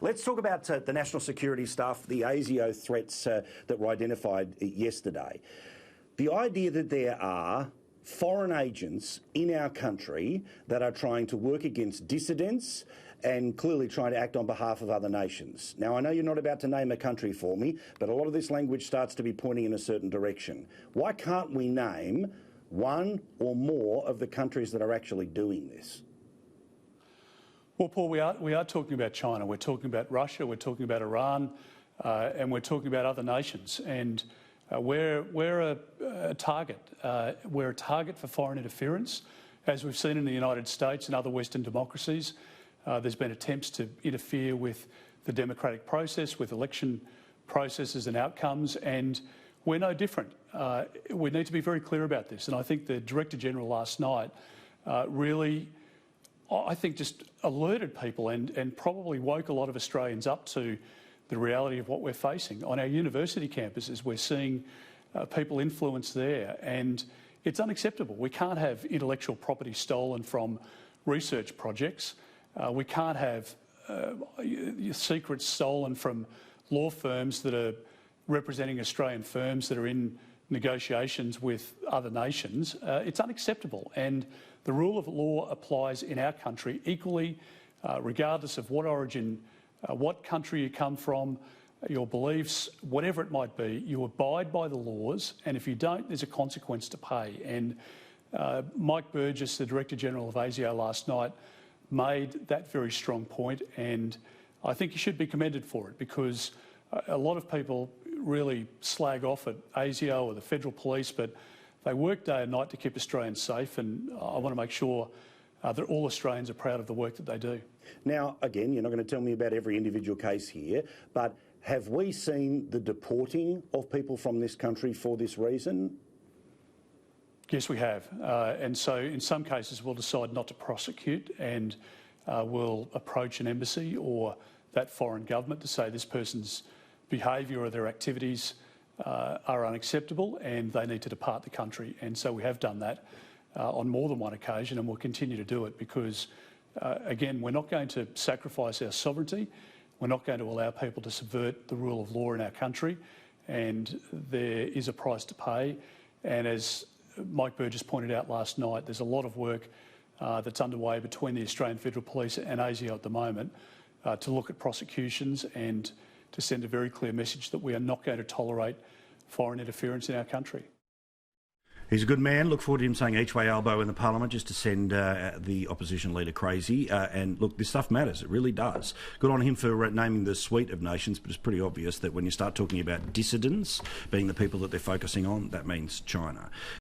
Let's talk about the national security stuff, the ASIO threats that were identified yesterday. The idea that there are foreign agents in our country that are trying to work against dissidents and clearly trying to act on behalf of other nations. Now, I know you're not about to name a country for me, but a lot of this language starts to be pointing in a certain direction. Why can't we name one or more of the countries that are actually doing this? Well, Paul, we are talking about China, we're talking about Russia, we're talking about Iran, and we're talking about other nations. And we're a target. We're a target for foreign interference, as we've seen in the United States and other Western democracies. There's been attempts to interfere with the democratic process, with election processes and outcomes, and we're no different. We need to be very clear about this. And I think the Director General last night really, I think, just alerted people and probably woke a lot of Australians up to the reality of what we're facing. On our university campuses, we're seeing people influenced there, and it's unacceptable. We can't have intellectual property stolen from research projects. We can't have secrets stolen from law firms that are representing Australian firms that are in negotiations with other nations. It's unacceptable, and the rule of law applies in our country equally, regardless of what origin, what country you come from, your beliefs, whatever it might be. You abide by the laws, and if you don't, there's a consequence to pay. And Mike Burgess, the Director General of ASIO last night, made that very strong point, and I think he should be commended for it, because a lot of people really slag off at ASIO or the Federal Police, but they work day and night to keep Australians safe, and I want to make sure that all Australians are proud of the work that they do. Now, again, you're not going to tell me about every individual case here, but have we seen the deporting of people from this country for this reason? Yes, we have. And so in some cases we'll decide not to prosecute, and we'll approach an embassy or that foreign government to say this person's behaviour or their activities are unacceptable and they need to depart the country. And so we have done that on more than one occasion, and we'll continue to do it because, again, we're not going to sacrifice our sovereignty. We're not going to allow people to subvert the rule of law in our country, and there is a price to pay. And as Mike Burgess pointed out last night, there's a lot of work that's underway between the Australian Federal Police and ASIO at the moment to look at prosecutions and to send a very clear message that we are not going to tolerate foreign interference in our country. He's a good man. Look forward to him saying each way elbow in the parliament just to send the opposition leader crazy. And look, this stuff matters. It really does. Good on him for naming the suite of nations, but it's pretty obvious that when you start talking about dissidents being the people that they're focusing on, that means China.